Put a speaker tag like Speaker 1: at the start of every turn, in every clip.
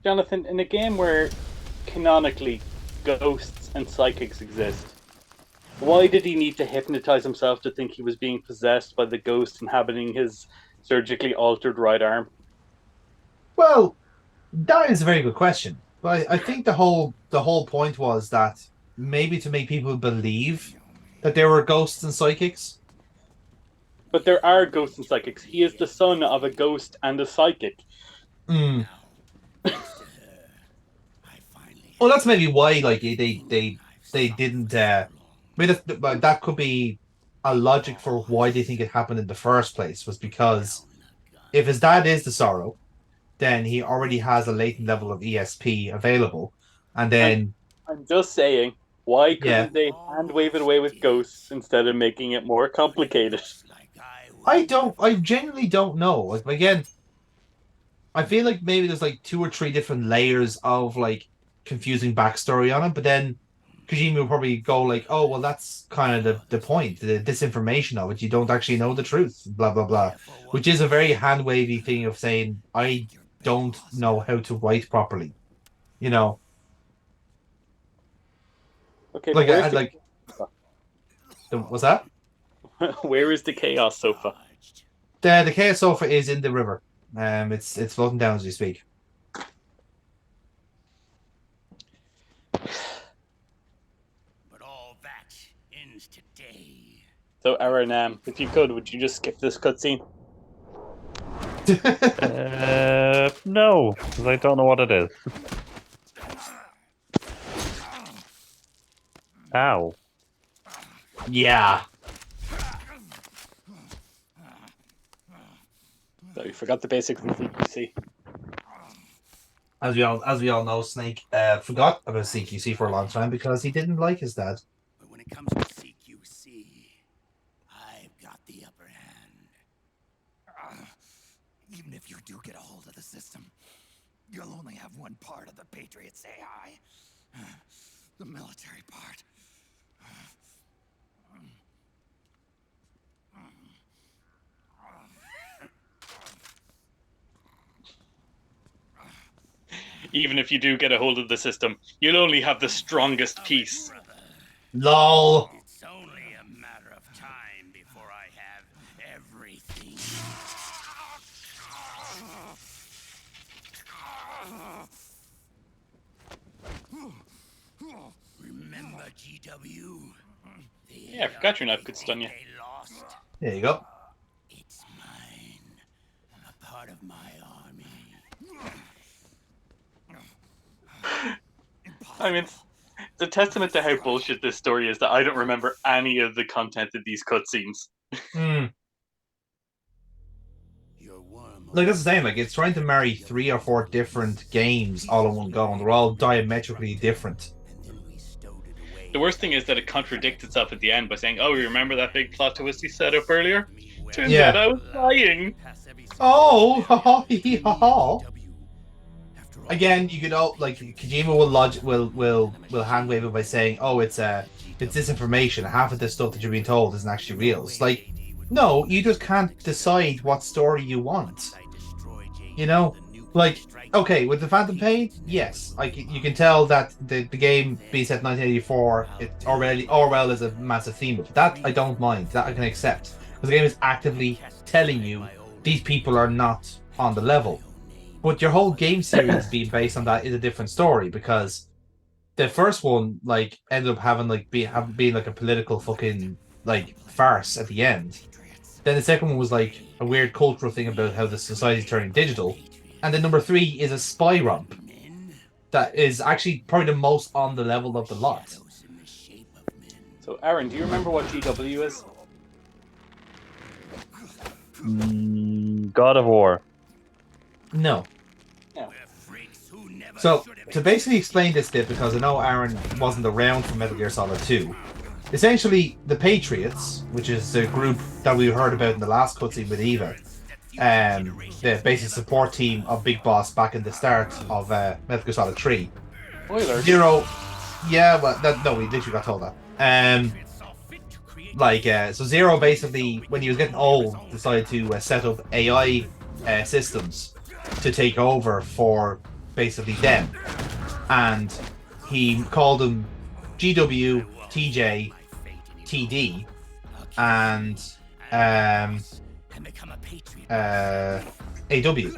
Speaker 1: Jonathan, in a game where canonically ghosts and psychics exist, why did he need to hypnotize himself to think he was being possessed by the ghost inhabiting his surgically altered right arm?
Speaker 2: Well, that is a very good question. But I think the whole point was that maybe to make people believe that there were ghosts and psychics.
Speaker 1: But there are ghosts and psychics. He is the son of a ghost and a psychic.
Speaker 2: Mm. Well, that's maybe why like they didn't. I mean, that could be a logic for why they think it happened in the first place was because if his dad is the Sorrow, then he already has a latent level of ESP available, and
Speaker 1: I'm,
Speaker 2: then
Speaker 1: I'm just saying, why
Speaker 2: yeah,
Speaker 1: couldn't they hand wave it away with ghosts instead of making it more complicated?
Speaker 2: I genuinely don't know. Like again, I feel like maybe there's like two or three different layers of like confusing backstory on it, but then Kojima will probably go like, "Oh, well, that's kind of the point, the disinformation of it. You don't actually know the truth, blah blah blah," which is a very hand wavy thing of saying I don't know how to write properly. You know,
Speaker 1: Okay, but
Speaker 2: like
Speaker 1: where's the
Speaker 2: like what's that?
Speaker 1: where is the chaos sofa?
Speaker 2: The chaos sofa is in the river. It's floating down as we speak.
Speaker 3: But all that ends today.
Speaker 1: So, Aaron, if you could, would you just skip this cutscene?
Speaker 4: No, because I don't know what it is. Ow.
Speaker 2: Yeah.
Speaker 1: So you forgot the basics in CQC.
Speaker 2: As we all know, Snake forgot about CQC for a long time because he didn't like his dad.
Speaker 3: But when it comes to CQC, I've got the upper hand. Even if you do get a hold of the system, you'll only have one part of the Patriots AI. The military part.
Speaker 1: Even if you do get a hold of the system, you'll only have the strongest piece.
Speaker 2: LOL.
Speaker 3: It's only a matter of time before I have everything. Remember, GW?
Speaker 1: Yeah, I forgot your knife could stun you.
Speaker 3: They lost.
Speaker 2: There you go.
Speaker 3: It's mine. A part of my army.
Speaker 1: I mean, it's a testament to how bullshit this story is that I don't remember any of the content of these cutscenes.
Speaker 2: Hmm.
Speaker 3: Your worm.
Speaker 2: Like that's the same. Like it's trying to marry three or four different games all in one go, and they're all diametrically different.
Speaker 3: And then we stowed it away.
Speaker 1: The worst thing is that it contradicts itself at the end by saying, "Oh, you remember that big plot twist he set up earlier? Turns
Speaker 2: Yeah.
Speaker 1: out I was lying."
Speaker 2: Oh, ha ha hee ha ha. Again, you could all like Kojima will hand wave it by saying, "Oh, it's disinformation. Half of this stuff that you're being told isn't actually real." It's like, no, you just can't decide what story you want. You know, like okay, with the Phantom Pain, yes, like you can tell that the game being set in 1984, it already Orwell is a massive theme of it. That I don't mind. That I can accept because the game is actively telling you these people are not on the level. But your whole game series being based on that is a different story because the first one like ended up having like being like a political fucking like farce at the end. Then the second one was like a weird cultural thing about how the society's turning digital. And then number three is a spy romp that is actually probably the most on the level of the lot.
Speaker 1: So, Aaron, do you remember what GW is?
Speaker 4: God of War.
Speaker 2: No.
Speaker 1: No.
Speaker 2: So to basically explain this bit, because I know Aaron wasn't around for Metal Gear Solid 2, essentially the Patriots, which is the group that we heard about in the last cutscene with Eva, the basic support team of Big Boss back in the start of Metal Gear Solid 3.
Speaker 1: Spoilers.
Speaker 2: Zero, yeah, well, no, we literally got told that. So Zero basically, when he was getting old, decided to set up AI systems to take over for basically them, and he called them GW, TJ, TD, and AW,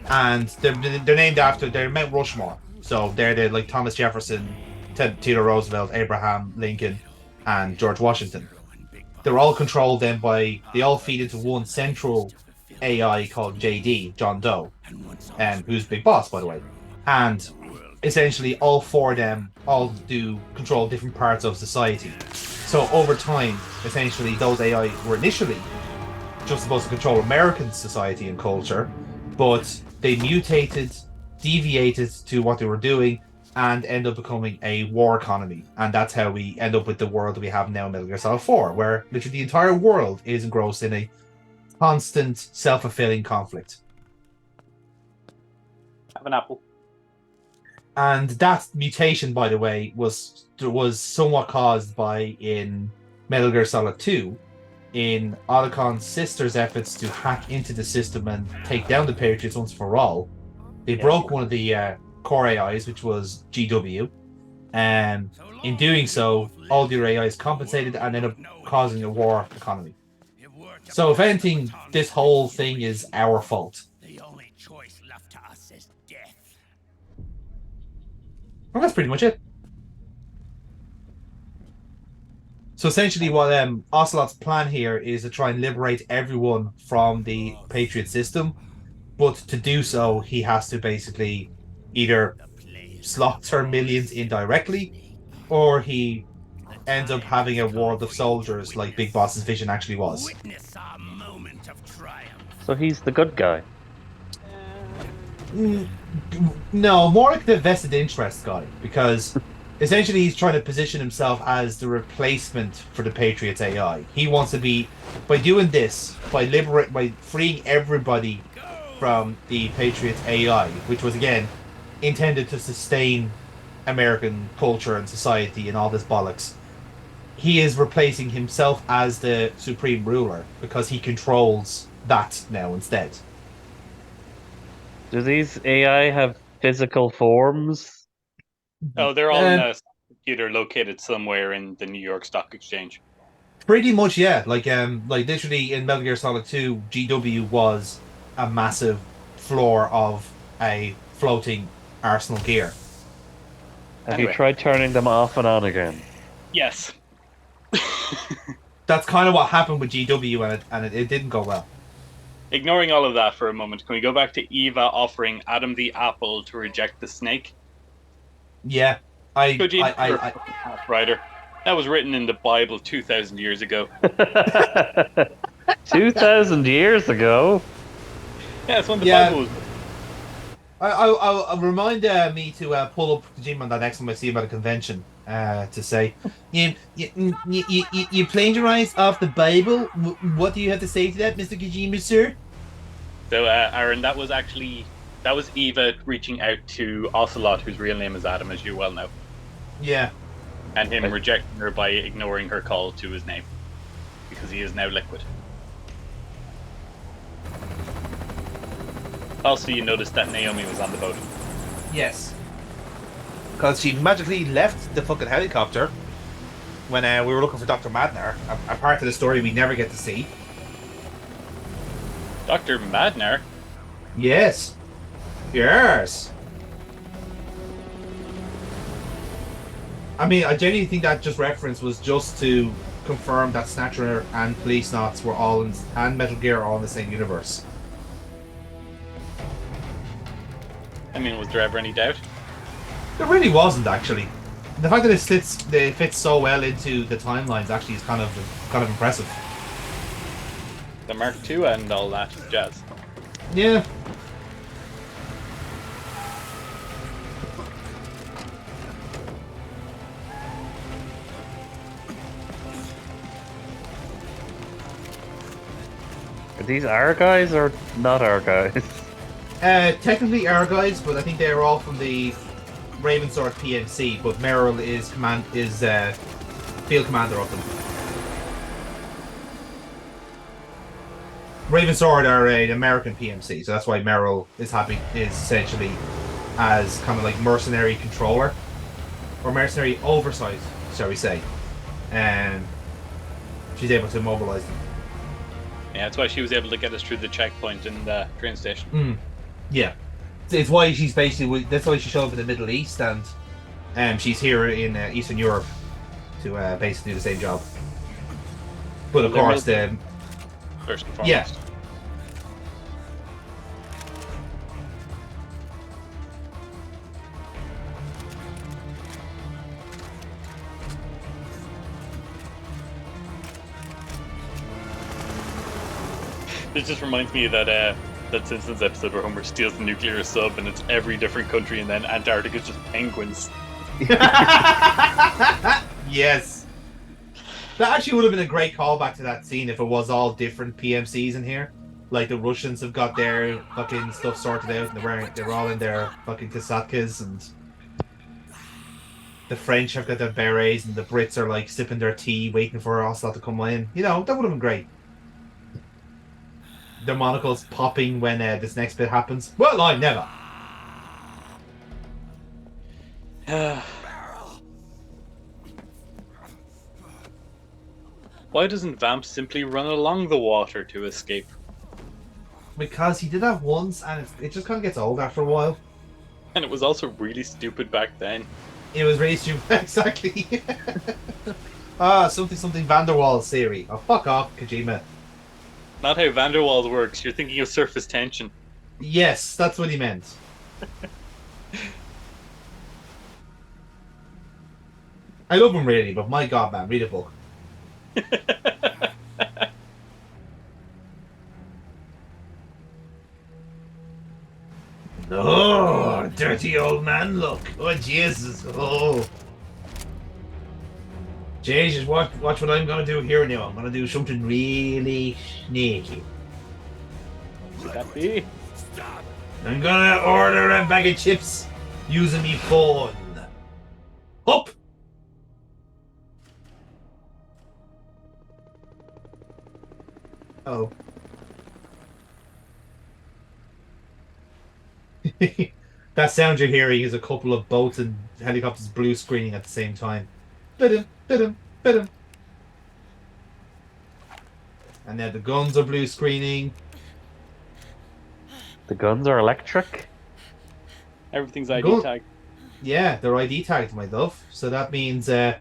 Speaker 2: and they're named after they're Mount Rushmore. So they're the like Thomas Jefferson, Theodore Roosevelt, Abraham Lincoln, and George Washington. They're all controlled then by they all feed into one central AI called JD, John Doe, who's Big Boss, by the way. And essentially all four of them all do control different parts of society. So over time, essentially those AI were initially just supposed to control American society and culture, but they mutated, deviated to what they were doing, and end up becoming a war economy. And that's how we end up with the world that we have now in Metal Gear Solid 4, where literally the entire world is engrossed in a constant, self-fulfilling conflict.
Speaker 1: Have an apple.
Speaker 2: And that mutation, by the way, was somewhat caused by in Metal Gear Solid 2, in Otacon's sister's efforts to hack into the system and take down the Patriots once for all. They broke one of the core AIs, which was GW, and in doing so, all the AIs compensated and ended up causing a war economy. So, if anything, this whole thing is our fault.
Speaker 3: The only choice left to us is death.
Speaker 2: Well, that's pretty much it. So essentially what Ocelot's plan here is to try and liberate everyone from the Patriot system, but to do so, he has to basically either slaughter millions indirectly, or he ends up having a world of soldiers like Big Boss's vision actually was.
Speaker 3: Witness our moment of triumph.
Speaker 4: So he's the good guy.
Speaker 2: No, more like the vested interest guy, because essentially he's trying to position himself as the replacement for the Patriots AI. He wants to be, by doing this, by freeing everybody from the Patriots AI, which was again intended to sustain American culture and society and all this bollocks. He is replacing himself as the supreme ruler because he controls that now instead.
Speaker 4: Do these AI have physical forms?
Speaker 1: Oh, they're all in a computer located somewhere in the New York Stock Exchange.
Speaker 2: Pretty much, yeah. Like literally in Metal Gear Solid 2, GW was a massive floor of a floating arsenal gear.
Speaker 4: Have you tried turning them off and on again?
Speaker 1: Yes.
Speaker 2: That's kind of what happened with GW, and it didn't go well.
Speaker 1: Ignoring all of that for a moment, can we go back to Eva offering Adam the apple to reject the snake?
Speaker 2: Yeah,
Speaker 1: Writer. That was written in the Bible 2,000 years ago.
Speaker 4: 2,000 years ago?
Speaker 1: Yeah, it's when the Bible was.
Speaker 2: I'll remind me to pull up Kojima on that next time I see him at a convention to say, you plagiarized off the Bible? What do you have to say to that, Mr. Kojima, sir?
Speaker 1: So, Aaron, that was Eva reaching out to Ocelot, whose real name is Adam, as you well know.
Speaker 2: Yeah.
Speaker 1: And him rejecting her by ignoring her call to his name. Because he is now liquid. Also, you noticed that Naomi was on the boat.
Speaker 2: Yes. Because she magically left the fucking helicopter when we were looking for Dr. Madnar, a part of the story we never get to see.
Speaker 1: Dr. Madnar?
Speaker 2: Yes. Yes. I mean, I genuinely think that just reference was just to confirm that Snatcher and Police Knots were all in, and Metal Gear are all in the same universe.
Speaker 1: I mean, was there ever any doubt?
Speaker 2: There really wasn't, actually. The fact that it fits so well into the timelines actually is kind of impressive.
Speaker 1: The Mark II and all that jazz.
Speaker 2: Yeah.
Speaker 4: Are these our guys or not our guys?
Speaker 2: Technically our guys, but I think they're all from the Ravensword PMC, but Merrill is field commander of them. Ravensword are an American PMC, so that's why Merrill is essentially as kind of like mercenary controller or mercenary oversight, shall we say. She's able to mobilize them.
Speaker 1: Yeah, that's why she was able to get us through the checkpoint in the train station.
Speaker 2: Yeah, it's why she's basically. That's why she showed up in the Middle East, and she's here in Eastern Europe to basically do the same job. But of course, the
Speaker 1: first and foremost.
Speaker 2: yeah.
Speaker 1: It just reminds me of that Simpsons episode where Homer steals the nuclear sub and it's every different country, and then Antarctica is just penguins.
Speaker 2: Yes. That actually would have been a great callback to that scene if it was all different PMCs in here. Like the Russians have got their fucking stuff sorted out and they're all in their fucking kasatkas, and the French have got their berets and the Brits are like sipping their tea waiting for Ocelot to come in. You know, that would have been great. Their monocles popping when this next bit happens. Well, I never.
Speaker 1: Why doesn't Vamp simply run along the water to escape?
Speaker 2: Because he did that once, and it just kind of gets old after a while.
Speaker 1: And it was also really stupid back then.
Speaker 2: It was really stupid, exactly. Something Van der Waals theory. Oh, fuck off, Kojima.
Speaker 1: Not how Van der Waals works. You're thinking of surface tension.
Speaker 2: Yes, that's what he meant. I love him really, but my god, man, read a book. Oh, dirty old man look. Oh, Jesus. Oh. Jesus, watch what I'm going to do here now. I'm going to do something really sneaky.
Speaker 1: Could that be?
Speaker 2: I'm going to order a bag of chips using me phone. Up! Oh. That sound you're hearing is a couple of boats and helicopters blue screening at the same time. Bidum, bidum, bidum. And now the guns are blue screening.
Speaker 4: The guns are electric?
Speaker 1: Everything's ID tagged.
Speaker 2: Yeah, they're ID tagged, my love. So that means they've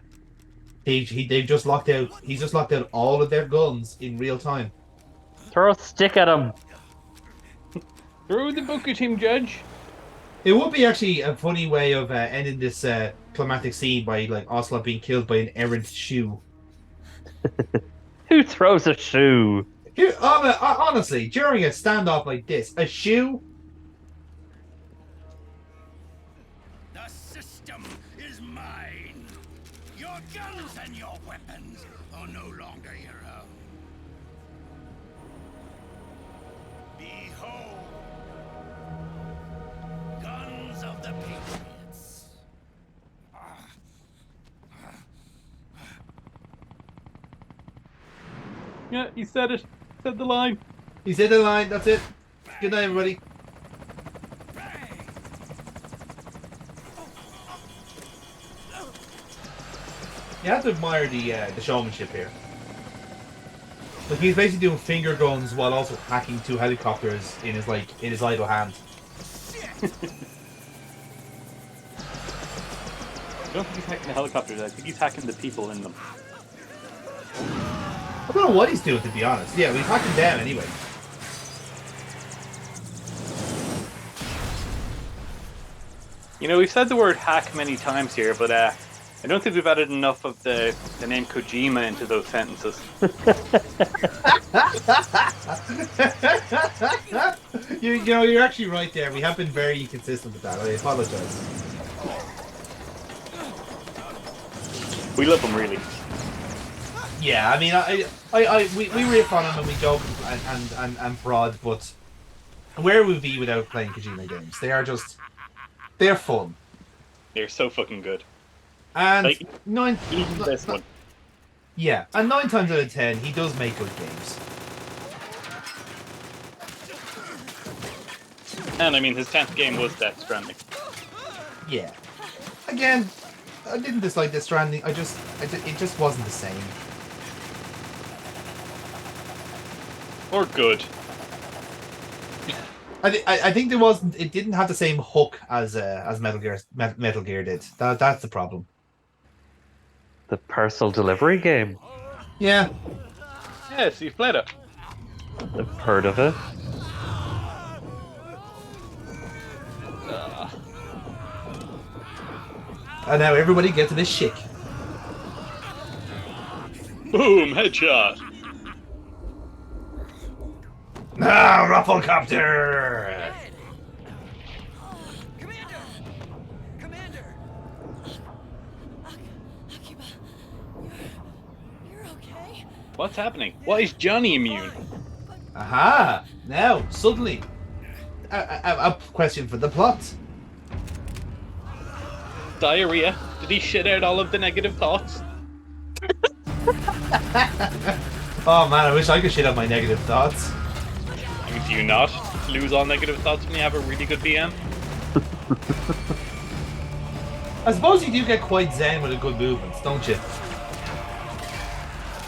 Speaker 2: just locked out. He's just locked out all of their guns in real time.
Speaker 4: Throw a stick at him.
Speaker 1: Throw the book at him, Judge.
Speaker 2: It would be actually a funny way of ending this climatic scene by like Ocelot being killed by an errant shoe.
Speaker 4: Who throws a shoe?
Speaker 2: Honestly, during a standoff like this, a shoe?
Speaker 3: The system is mine. Your guns and your weapons are no longer your own. Behold, guns of the Patriots.
Speaker 1: Yeah, he said it. Said the line.
Speaker 2: He said the line, that's it. Good night, everybody. You have to admire the showmanship here. Like he's basically doing finger guns while also hacking two helicopters in his idle hand.
Speaker 1: I don't think he's hacking the helicopters. I think he's hacking the people in them.
Speaker 2: I don't know what he's doing, to be honest. Yeah, he's hacking them anyway.
Speaker 1: You know, we've said the word hack many times here, but I don't think we've added enough of the name Kojima into those sentences.
Speaker 2: you know, you're actually right there. We have been very consistent with that. I apologize.
Speaker 1: We love him, really.
Speaker 2: Yeah, I mean, we riff on him and we joke and prod, but where would we be without playing Kojima games? They're fun.
Speaker 1: They're so fucking good.
Speaker 2: And
Speaker 1: like, even this one.
Speaker 2: Yeah, and 9 times out of 10, he does make good games.
Speaker 1: And I mean, his 10th game was Death Stranding.
Speaker 2: Yeah. Again, I didn't dislike Death Stranding. It just wasn't the same.
Speaker 1: Or good.
Speaker 2: I think there wasn't. It didn't have the same hook as Metal Gear did. That's the problem.
Speaker 4: The parcel delivery game.
Speaker 2: Yeah.
Speaker 1: Yes, you've played it.
Speaker 4: I've heard of it.
Speaker 2: And now everybody gets this shit.
Speaker 1: Boom, headshot.
Speaker 2: Ah, Rufflecopter!
Speaker 5: Commander! Akiba, you're okay?
Speaker 1: What's happening? Why is Johnny immune?
Speaker 2: Aha! Now, suddenly, a question for the plot.
Speaker 1: Diarrhea? Did he shit out all of the negative thoughts?
Speaker 2: Oh man, I wish I could shit out my negative thoughts.
Speaker 1: I mean, do you not lose all negative thoughts when you have a really good DM?
Speaker 2: I suppose you do get quite zen with a good movements, don't you?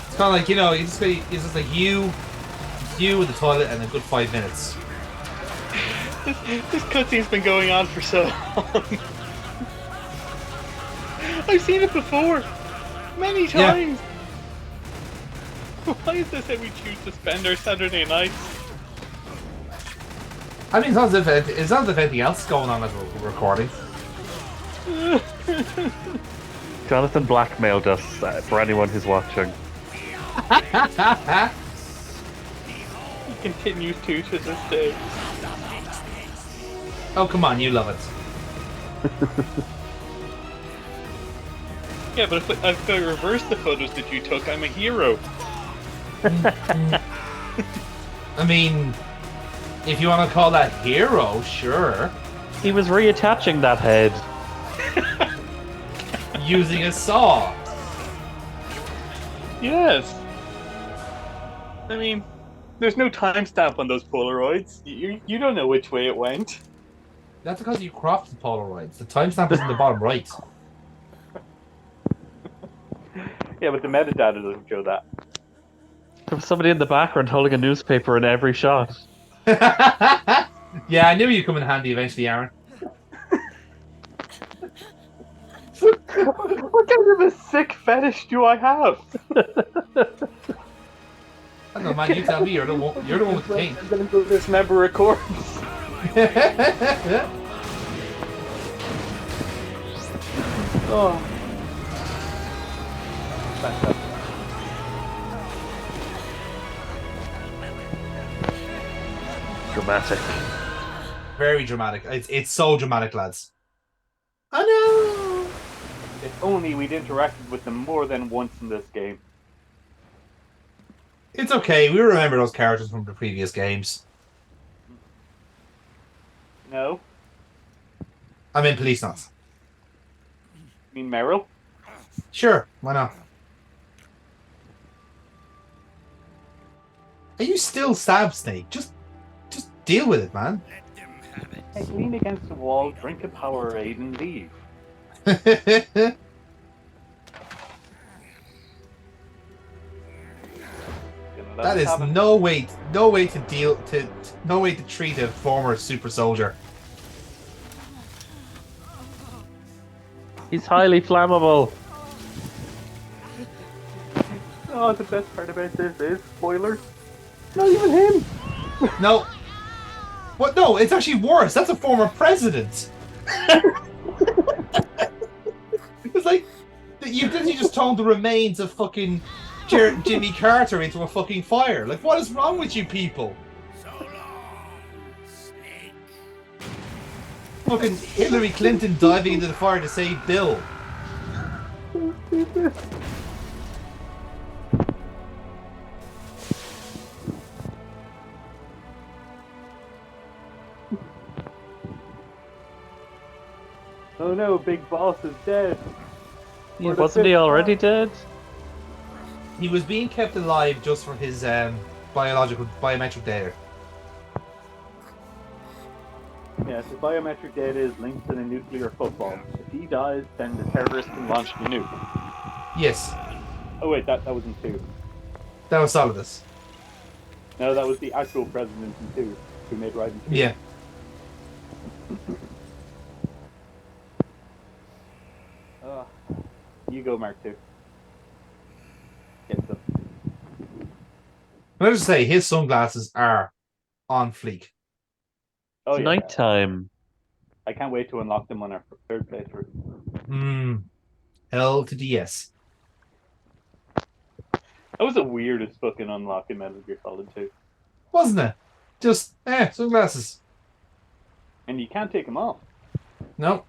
Speaker 2: It's kind of like, you know, it's just like you in the toilet and a good 5 minutes.
Speaker 1: This cutscene's been going on for so long. I've seen it before. Many times. Yeah. Why is this how we choose to spend our Saturday nights?
Speaker 2: I mean, it's not as if anything else is going on as we're recording.
Speaker 4: Jonathan blackmailed us for anyone who's watching.
Speaker 1: He continues to this day.
Speaker 2: Oh, come on, you love it.
Speaker 1: Yeah, but if I reverse the photos that you took, I'm a hero.
Speaker 2: I mean, if you want to call that hero, sure.
Speaker 4: He was reattaching that head.
Speaker 2: Using a saw.
Speaker 1: Yes. I mean, there's no timestamp on those Polaroids. You don't know which way it went.
Speaker 2: That's because you cropped the Polaroids. The timestamp is in the bottom right.
Speaker 1: Yeah, but the metadata doesn't show that.
Speaker 4: There was somebody in the background holding a newspaper in every shot.
Speaker 2: Yeah, I knew you'd come in handy eventually, Aaron.
Speaker 1: What kind of a sick fetish do I have?
Speaker 2: I don't know, man. You tell me. You're the one with the paint.
Speaker 1: I'm gonna go dismember a corpse. Oh. Fantastic.
Speaker 4: Dramatic.
Speaker 2: Very dramatic. It's so dramatic, lads. I know.
Speaker 1: If only we'd interacted with them more than once in this game.
Speaker 2: It's okay. We remember those characters from the previous games.
Speaker 1: No?
Speaker 2: I mean, Police Knots.
Speaker 1: You mean Meryl?
Speaker 2: Sure, why not? Are you still Stab Snake? Just deal with it, man.
Speaker 1: Hey, lean against the wall, drink a Powerade, and leave.
Speaker 2: That is no way to treat a former super soldier.
Speaker 4: He's highly flammable.
Speaker 1: Oh, the best part about this is, spoilers, not even him.
Speaker 2: No. What? No, it's actually worse. That's a former president. It's like you just turned the remains of fucking Jimmy Carter into a fucking fire. Like, what is wrong with you people?
Speaker 3: So long, Snake.
Speaker 2: Fucking Hillary Clinton diving into the fire to save Bill.
Speaker 1: Oh no, Big Boss is dead.
Speaker 4: Wasn't he already dead?
Speaker 2: He was being kept alive just for his biometric data.
Speaker 1: Yeah, Yes, his biometric data is linked to the nuclear football. If he dies, then the terrorists can launch the nuke.
Speaker 2: Yes,
Speaker 1: Oh wait, that was in 2.
Speaker 2: that was Solidus.
Speaker 1: No, that was the actual president in 2, who made Raiden 2.
Speaker 2: Yeah.
Speaker 1: You go, Mark 2. Get them.
Speaker 2: Let us say his sunglasses are on fleek.
Speaker 1: Oh
Speaker 4: It's
Speaker 1: yeah,
Speaker 4: nighttime.
Speaker 1: I can't wait to unlock them on our 3rd playthrough.
Speaker 2: L to DS.
Speaker 1: That was the weirdest fucking unlock in Metal Gear Solid 2.
Speaker 2: Wasn't it? Just, sunglasses.
Speaker 1: And you can't take them off.
Speaker 2: No.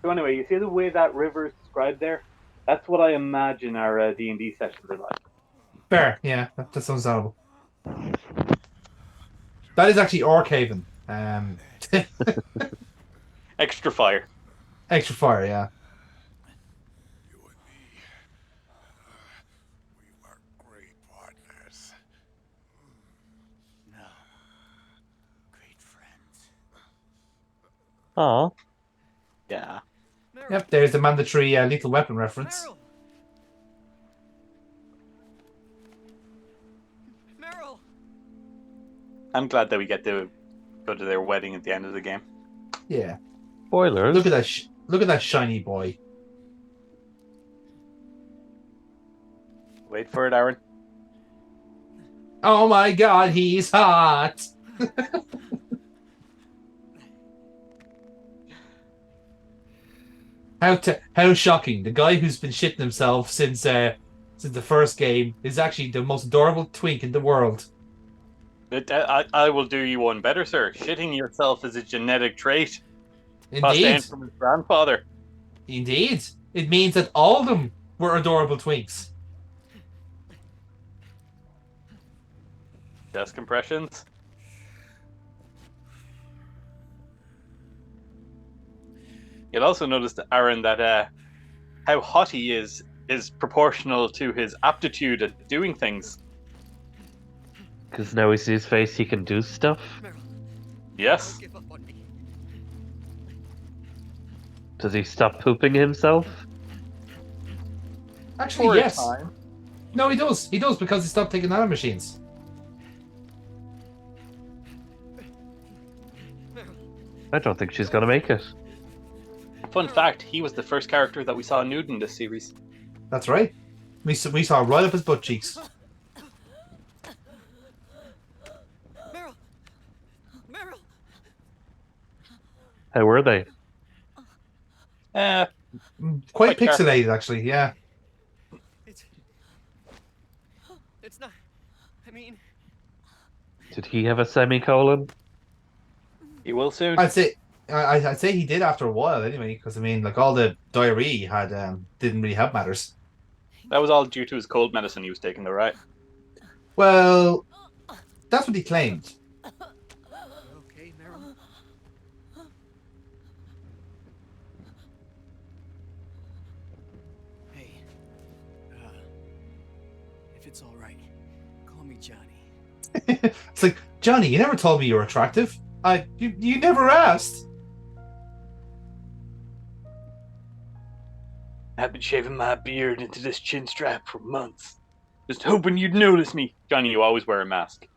Speaker 1: So anyway, you see the way that river is described there? That's what I imagine our D&D sessions are like.
Speaker 2: Fair. Yeah, that sounds horrible. That is actually Orkhaven.
Speaker 1: Extra fire.
Speaker 2: Extra fire, yeah.
Speaker 3: You and me, we were great partners. No, great friends.
Speaker 4: Aw.
Speaker 1: Yeah.
Speaker 5: Meryl.
Speaker 2: Yep, there's the mandatory lethal weapon reference.
Speaker 5: Meryl. Meryl.
Speaker 1: I'm glad that we get to go to their wedding at the end of the game.
Speaker 2: Yeah.
Speaker 4: Spoilers.
Speaker 2: Look at that. Look at that shiny boy.
Speaker 1: Wait for it, Aaron.
Speaker 2: Oh my God, he's hot. How shocking! The guy who's been shitting himself since the first game is actually the most adorable twink in the world.
Speaker 1: I will do you one better, sir. Shitting yourself is a genetic trait passed down
Speaker 2: Indeed,
Speaker 1: from his grandfather.
Speaker 2: indeed, it means that all of them were adorable twinks.
Speaker 1: Chest compressions. You'll also notice, Aaron, that how hot he is proportional to his aptitude at doing things.
Speaker 4: Because now we see his face, he can do stuff.
Speaker 5: Meryl.
Speaker 1: Yes.
Speaker 5: Don't give up on me.
Speaker 4: Does he stop pooping himself?
Speaker 2: Actually,
Speaker 1: For a
Speaker 2: yes.
Speaker 1: time.
Speaker 2: No, he does. He does because he stopped taking nanomachines.
Speaker 5: Meryl.
Speaker 4: I don't think she's gonna make it.
Speaker 1: Fun fact, he was the first character that we saw nude in this series.
Speaker 2: That's right. We saw right up his butt cheeks.
Speaker 5: Meryl. Meryl.
Speaker 4: How were they?
Speaker 2: Quite
Speaker 1: Quite
Speaker 2: pixelated, actually. Yeah.
Speaker 5: It's not. I mean,
Speaker 4: Did he have a semicolon?
Speaker 1: He will soon.
Speaker 2: I'd say he did after a while, anyway. Because I mean, like all the diarrhea he had didn't really help matters.
Speaker 1: That was all due to his cold medicine he was taking, though, right?
Speaker 2: Well, that's what he claimed.
Speaker 5: okay, Meryl. Hey, if it's all right, call me Johnny.
Speaker 2: It's like, Johnny, you never told me you were attractive. You never asked.
Speaker 1: I've been shaving my beard into this chin strap for months. Just hoping you'd notice me. Johnny, you always wear a mask.